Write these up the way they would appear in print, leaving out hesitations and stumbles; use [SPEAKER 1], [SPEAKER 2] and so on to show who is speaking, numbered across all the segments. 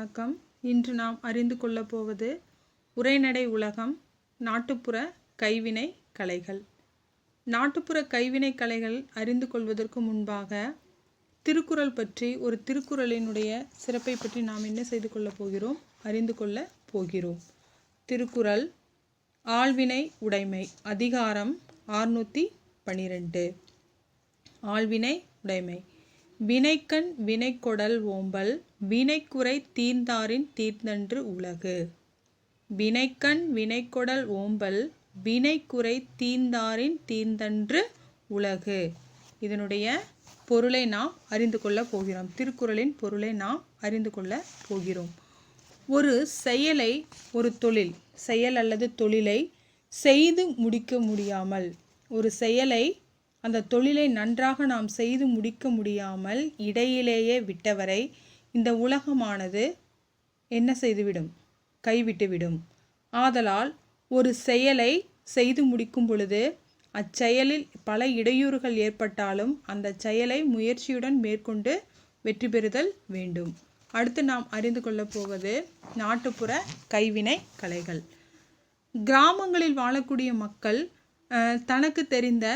[SPEAKER 1] வணக்கம். இன்று நாம் அறிந்து கொள்ளப் போவது உரைநடை உலகம், நாட்டுப்புற கைவினை கலைகள். நாட்டுப்புற கைவினை கலைகள் அறிந்து கொள்வதற்கு முன்பாக திருக்குறள் பற்றி, ஒரு திருக்குறளினுடைய சிறப்பை பற்றி நாம் என்ன செய்து கொள்ளப் போகிறோம், அறிந்து கொள்ளப் போகிறோம். திருக்குறள் ஆள்வினை உடைமை, அதிகாரம் 612. ஆள்வினை உடைமை. வினைக்கண் வினைக்கொடல் ஓம்பல், வினைக்குறை தீர்ந்தாரின் தீர்ந்தன்று உலகு. வினைக்கண் வினைக்கொடல் ஓம்பல், வினைக்குறை தீர்ந்தாரின் தீர்ந்தன்று உலகு. இதனுடைய பொருளை நாம் அறிந்து கொள்ளப் போகிறோம். திருக்குறளின் பொருளை நாம் அறிந்து கொள்ளப் போகிறோம். ஒரு செயலை, ஒரு தொழில், செயல் அல்லது தொழிலை செய்து முடிக்க முடியாமல், ஒரு செயலை, அந்த தொழிலை நன்றாக நாம் செய்து முடிக்க முடியாமல் இடையிலேயே விட்டவரை இந்த உலகமானது என்ன செய்துவிடும், கைவிட்டுவிடும். ஆதலால் ஒரு செயலை செய்து முடிக்கும் பொழுது அச்செயலில் பல இடையூறுகள் ஏற்பட்டாலும் அந்த செயலை முயற்சியுடன் மேற்கொண்டு வெற்றி பெறுதல் வேண்டும். அடுத்து நாம் அறிந்து கொள்ளப் போவது நாட்டுப்புற கைவினை கலைகள். கிராமங்களில் வாழக்கூடிய மக்கள் தனக்கு தெரிந்த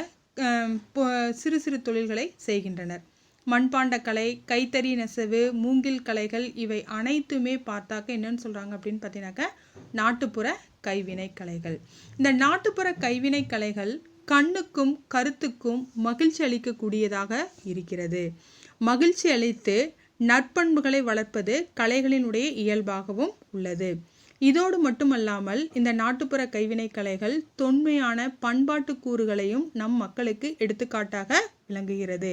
[SPEAKER 1] சிறு சிறு தொழில்களை செய்கின்றனர். மண்பாண்ட கலை, கைத்தறி நெசவு, மூங்கில் கலைகள், இவை அனைத்துமே பார்த்தாக்க என்னன்னு சொல்கிறாங்க அப்படின்னு பார்த்தீங்கன்னாக்கா நாட்டுப்புற கைவினை கலைகள். இந்த நாட்டுப்புற கைவினை கலைகள் கண்ணுக்கும் கருத்துக்கும் மகிழ்ச்சி அளிக்கக்கூடியதாக இருக்கிறது. மகிழ்ச்சி அளித்து நற்பண்புகளை வளர்ப்பது கலைகளினுடைய இயல்பாகவும் உள்ளது. இதோடு மட்டுமல்லாமல் இந்த நாட்டுப்புற கைவினை கலைகள் தொன்மையான பண்பாட்டு கூறுகளையும் நம் மக்களுக்கு எடுத்துக்காட்டாக விளங்குகிறது.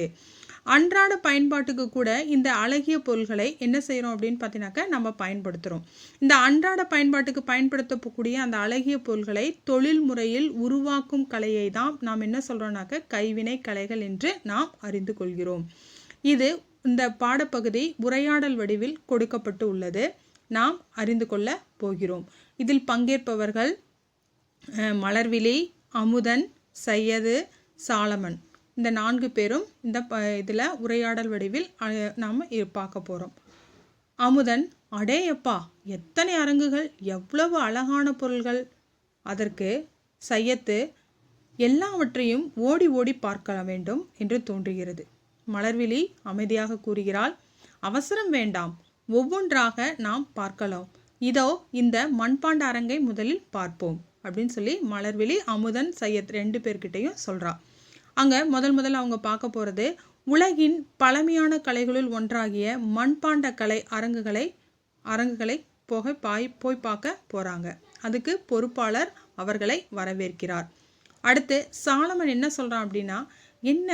[SPEAKER 1] அன்றாட பயன்பாட்டுக்கு கூட இந்த அழகிய பொருள்களை என்ன செய்கிறோம் அப்படின்னு பார்த்தீங்கன்னாக்கா நம்ம பயன்படுத்துகிறோம். இந்த அன்றாட பயன்பாட்டுக்கு பயன்படுத்தக்கூடிய அந்த அழகிய பொருள்களை தொழில் முறையில் உருவாக்கும் கலையை தான் நாம் என்ன சொல்கிறோம்னாக்க கைவினை கலைகள் என்று நாம் அறிந்து கொள்கிறோம். இது இந்த பாடப்பகுதி உரையாடல் வடிவில் கொடுக்கப்பட்டு உள்ளது. நாம் அறிந்து கொள்ள போகிறோம். இதில் பங்கேற்பவர்கள் மலர்விழி, அமுதன், சையது, சாலமன், இந்த 4 பேரும் இந்த இதில் உரையாடல் வடிவில் நாம் பார்க்க போகிறோம். அமுதன், அடேயப்பா எத்தனை அரங்குகள், எவ்வளவு அழகான பொருள்கள். அதற்கு சையத்து, எல்லாவற்றையும் ஓடி ஓடி பார்க்க வேண்டும் என்று தோன்றுகிறது. மலர்விழி அமைதியாக கூறுகிறாள், அவசரம் வேண்டாம், ஒவ்வொன்றாக நாம் பார்க்கலாம். இதோ இந்த மண்பாண்ட அரங்கை முதலில் பார்ப்போம் அப்படின்னு சொல்லி மலர்விழி, அமுதன், சையத் 2 பேர்கிட்டையும் சொல்கிறா. அங்கே முதல்ல அவங்க பார்க்க போகிறது உலகின் பழமையான கலைகளுள் ஒன்றாகிய மண்பாண்ட கலை அரங்குகளை போய் பார்க்க போகிறாங்க. அதுக்கு பொறுப்பாளர் அவர்களை வரவேற்கிறார். அடுத்து சாலமன் என்ன சொல்கிறான் அப்படின்னா, என்ன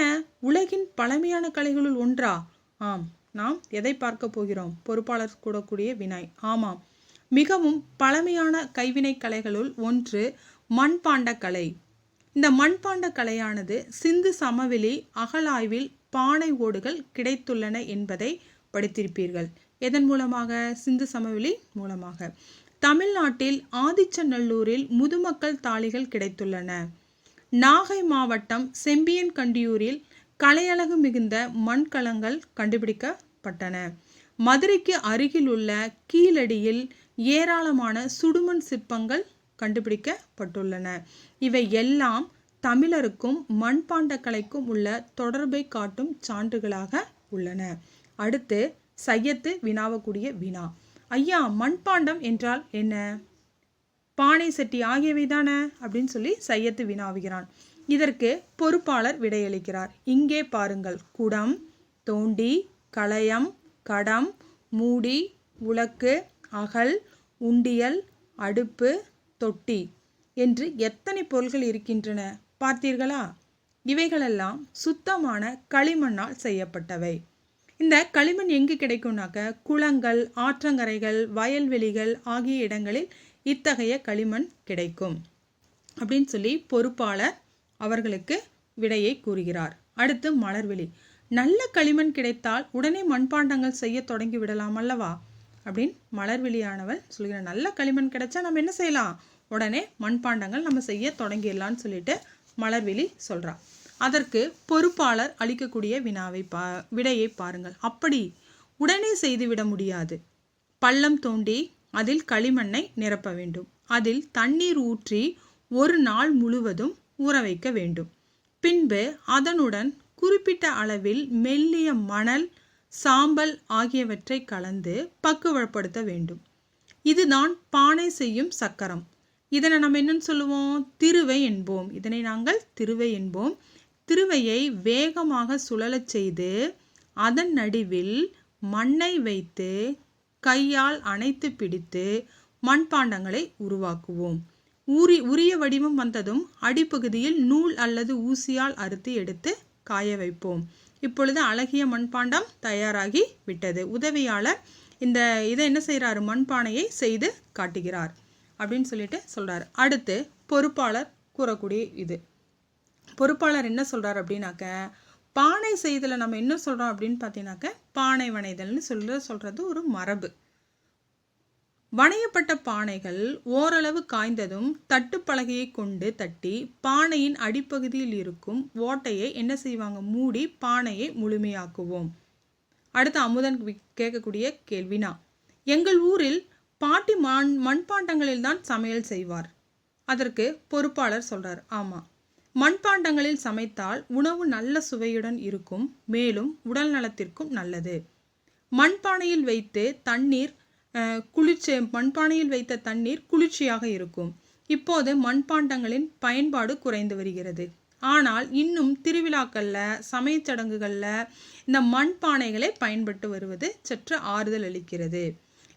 [SPEAKER 1] உலகின் பழமையான கலைகளுள் ஒன்றா? ஆம், நாம் எதை பார்க்க போகிறோம்? பொறுப்பாளர் கூடக்கூடிய வினாய். ஆமாம், மிகவும் பழமையான கைவினை கலைகளுள் ஒன்று மண்பாண்ட கலை. இந்த மண்பாண்ட கலையானது சிந்து சமவெளி அகழாய்வில் பானை ஓடுகள் கிடைத்துள்ளன என்பதை படித்திருப்பீர்கள். எதன் மூலமாக? சிந்து சமவெளி மூலமாக. தமிழ்நாட்டில் ஆதிச்சநல்லூரில் முதுமக்கள் தாழிகள் கிடைத்துள்ளன. நாகை மாவட்டம் செம்பியன்கண்டியூரில் கலையழகு மிகுந்த மண்கலங்கள் கண்டுபிடிக்கப்பட்டன. மதுரைக்கு அருகில் உள்ள கீழடியில் ஏராளமான சுடுமண் சிற்பங்கள் கண்டுபிடிக்கப்பட்டுள்ளன. இவை எல்லாம் தமிழருக்கும் மண்பாண்ட கலைக்கும் உள்ள தொடர்பை காட்டும் சான்றுகளாக உள்ளன. அடுத்து சையத்து வினாவக்கூடிய வினா, ஐயா மண்பாண்டம் என்றால் என்ன? பானை, சட்டி ஆகியவை தானே அப்படின்னு சொல்லி சையத்து வினாவுகிறான். இதற்கு பொறுப்பாளர் விடையளிக்கிறார். இங்கே பாருங்கள், குடம், தோண்டி, கலயம், கடம், மூடி, உலக்கு, அகல், உண்டியல், அடுப்பு, தொட்டி என்று எத்தனை பொருள்கள் இருக்கின்றன பார்த்தீர்களா? இவைகளெல்லாம் சுத்தமான களிமண்ணால் செய்யப்பட்டவை. இந்த களிமண் எங்கு கிடைக்கும்னாக்க குளங்கள், ஆற்றங்கரைகள், வயல்வெளிகள் ஆகிய இடங்களில் இத்தகைய களிமண் கிடைக்கும் அப்படின்னு சொல்லி பொறுப்பாளர் அவர்களுக்கு விடையை கூறுகிறார். அடுத்து மலர்விழி, நல்ல களிமண் கிடைத்தால் உடனே மண்பாண்டங்கள் செய்ய தொடங்கி விடலாம் அல்லவா அப்படின்னு மலர்விழியானவள் சொல்கிறார். நல்ல களிமண் கிடைச்சா நம்ம என்ன செய்யலாம், உடனே மண்பாண்டங்கள் நம்ம செய்ய தொடங்கிடலான்னு சொல்லிட்டு மலர்விழி சொல்றா. அதற்கு பொறுப்பாளர் அளிக்கக்கூடிய விடையை பாருங்கள். அப்படி உடனே செய்துவிட முடியாது. பள்ளம் தோண்டி அதில் களிமண்ணை நிரப்ப வேண்டும். அதில் தண்ணீர் ஊற்றி ஒரு நாள் முழுவதும் ஊற வைக்க வேண்டும். பின்பு அதனுடன் குறிப்பிட்ட அளவில் மெல்லிய மணல், சாம்பல் ஆகியவற்றை கலந்து பக்குவப்படுத்த வேண்டும். இதுதான் பானை செய்யும் சக்கரம். இதனை நம்ம என்னன்னு சொல்லுவோம்? திருவை என்போம். இதனை நாங்கள் திருவை என்போம். திருவையை வேகமாக சுழலச் செய்து அதன் நடுவில் மண்ணை வைத்து கையால் அணைத்து பிடித்து மண்பாண்டங்களை உருவாக்குவோம். உரிய வடிவம் வந்ததும் அடிப்பகுதியில் நூல் அல்லது ஊசியால் அறுத்து எடுத்து காய வைப்போம். இப்பொழுது அழகிய மண்பாண்டம் தயாராகி விட்டது. உதவியாளர் இதை என்ன செய்கிறாரு? மண்பானையை செய்து காட்டுகிறார் அப்படின்னு சொல்லிட்டு சொல்கிறார். அடுத்து பொறுப்பாளர் கூறக்கூடிய இது. பொறுப்பாளர் என்ன சொல்கிறார் அப்படின்னாக்க, பானை செய்தல நம்ம என்ன சொல்கிறோம் அப்படின்னு பார்த்தீங்கன்னாக்க, பானை வனைதல்னு சொல்கிறது ஒரு மரபு. வனையப்பட்ட பானைகள் ஓரளவு காய்ந்ததும் தட்டுப்பலகையை கொண்டு தட்டி பானையின் அடிப்பகுதியில் இருக்கும் ஓட்டையை என்ன செய்வாங்க? மூடி பானையை முழுமையாக்குவோம். அடுத்து அமுதன் கேட்கக்கூடிய கேள்வினா, எங்கள் ஊரில் பாட்டி மண்பாண்டங்களில் தான் சமையல் செய்வார். அதற்கு பொறுப்பாளர் சொல்றார், ஆமாம், மண்பாண்டங்களில் சமைத்தால் உணவு நல்ல சுவையுடன் இருக்கும், மேலும் உடல் நலத்திற்கும் நல்லது. மண்பானையில் வைத்த தண்ணீர் குளிர்ச்சியாக இருக்கும். இப்போது மண்பாண்டங்களின் பயன்பாடு குறைந்து வருகிறது. ஆனால் இன்னும் திருவிழாக்களில், சமயச் சடங்குகளில் இந்த மண்பானைகளை பயன்பட்டு வருவது சற்று ஆறுதல் அளிக்கிறது.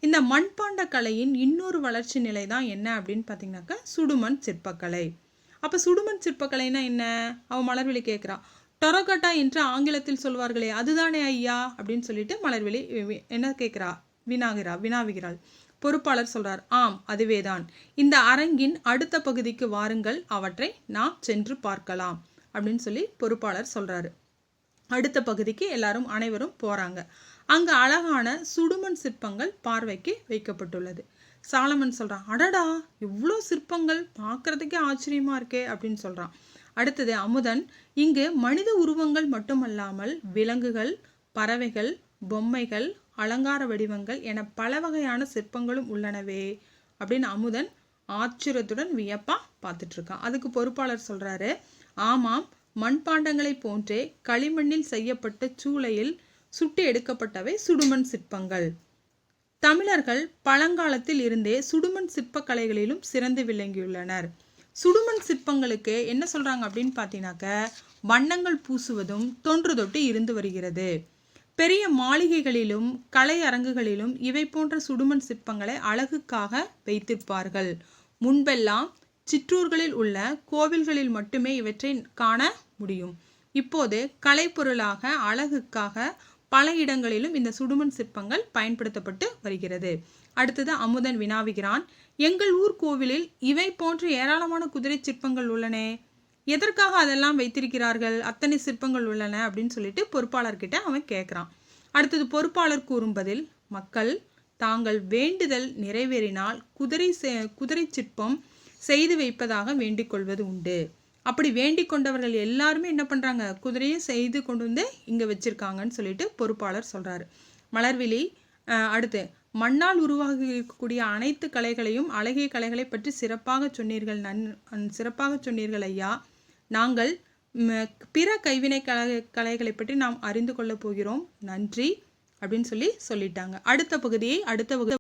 [SPEAKER 1] இந்த மண்பாண்ட கலையின் இன்னொரு வளர்ச்சி நிலை தான் என்ன அப்படின்னு பார்த்தீங்கன்னாக்கா, சுடுமண் சிற்பக்கலை. அப்போ சுடுமண் சிற்பக்கலைன்னா என்ன? அவன் மலர்விழி கேட்குறான். டொரகட்டா என்று ஆங்கிலத்தில் சொல்வார்களே, அதுதானே ஐயா அப்படின்னு சொல்லிட்டு மலர்விழி என்ன கேட்குறா? வினாவுகிறாள். பொறுப்பாளர் சொல்றார், ஆம், அதுவேதான். இந்த அரங்கின் அடுத்த பகுதிக்கு வாருங்கள், அவற்றை நாம் சென்று பார்க்கலாம் அப்படின்னு சொல்லி பொறுப்பாளர் சொல்றாரு. அடுத்த பகுதிக்கு அனைவரும் போறாங்க. அங்க அழகான சுடுமண் சிற்பங்கள் பார்வைக்கு வைக்கப்பட்டுள்ளது. சாலமன் சொல்றான், அடடா, இவ்வளோ சிற்பங்கள், பார்க்கறதுக்கே ஆச்சரியமா இருக்கே அப்படின்னு சொல்றான். அடுத்தது அமுதன், இங்கு மனித உருவங்கள் மட்டுமல்லாமல் விலங்குகள், பறவைகள், பொம்மைகள், அலங்கார வடிவங்கள் என பல வகையான சிற்பங்களும் உள்ளனவே அப்படின்னு அமுதன் ஆச்சரியத்துடன் வியப்பா பார்த்துட்டு இருக்கான். அதுக்கு பொறுப்பாளர் சொல்றாரு, ஆமாம், மண்பாண்டங்களை போன்றே களிமண்ணில் செய்யப்பட்ட சூளையில் சுட்டி எடுக்கப்பட்டவை சுடுமண் சிற்பங்கள். தமிழர்கள் பழங்காலத்தில் இருந்தே சுடுமண் சிற்பக்கலைகளிலும் சிறந்து விளங்கியுள்ளனர். சுடுமண் சிற்பங்களுக்கு என்ன சொல்றாங்க அப்படின்னு பார்த்தீங்கன்னாக்க, வண்ணங்கள் பூசுவதும் தொன்று தொட்டு இருந்து வருகிறது. பெரிய மாளிகைகளிலும் கலை அரங்குகளிலும் இவை போன்ற சுடுமண் சிற்பங்களை அழகுக்காக வைத்திருப்பார்கள். முன்பெல்லாம் சிற்றூர்களில் உள்ள கோவில்களில் மட்டுமே இவற்றை காண முடியும். இப்போது கலைப்பொருளாக, அழகுக்காக பல இடங்களிலும் இந்த சுடுமண் சிற்பங்கள் பயன்படுத்தப்பட்டு வருகிறது. அடுத்தது அமுதன் வினாவுகிறான், எங்கள் ஊர் கோவிலில் இவை போன்ற ஏராளமான குதிரை சிற்பங்கள் உள்ளன, எதற்காக அதெல்லாம் வைத்திருக்கிறார்கள்? அத்தனை சிற்பங்கள் உள்ளன அப்படின்னு சொல்லிட்டு பொறுப்பாளர்கிட்ட அவன் கேட்குறான். அடுத்தது பொறுப்பாளர் கூறும் பதில், மக்கள் தாங்கள் வேண்டுதல் நிறைவேறினால் குதிரை சிற்பம் செய்து வைப்பதாக வேண்டிக் கொள்வது உண்டு. அப்படி வேண்டிக் கொண்டவர்கள் எல்லாருமே என்ன பண்ணுறாங்க? குதிரையை செய்து கொண்டு வந்து இங்கே வச்சுருக்காங்கன்னு சொல்லிட்டு பொறுப்பாளர் சொல்கிறாரு. மலர்விழி அடுத்து, மண்ணால் உருவாகி இருக்கக்கூடிய அனைத்து கலைகளையும், அழகிய கலைகளை பற்றி சிறப்பாக சொன்னீர்கள் ஐயா. நாங்கள் பிற கைவினை கலைகளை பற்றி நாம் அறிந்து கொள்ள போகிறோம். நன்றி அப்படின்னு சொல்லிட்டாங்க. அடுத்த பகுதியை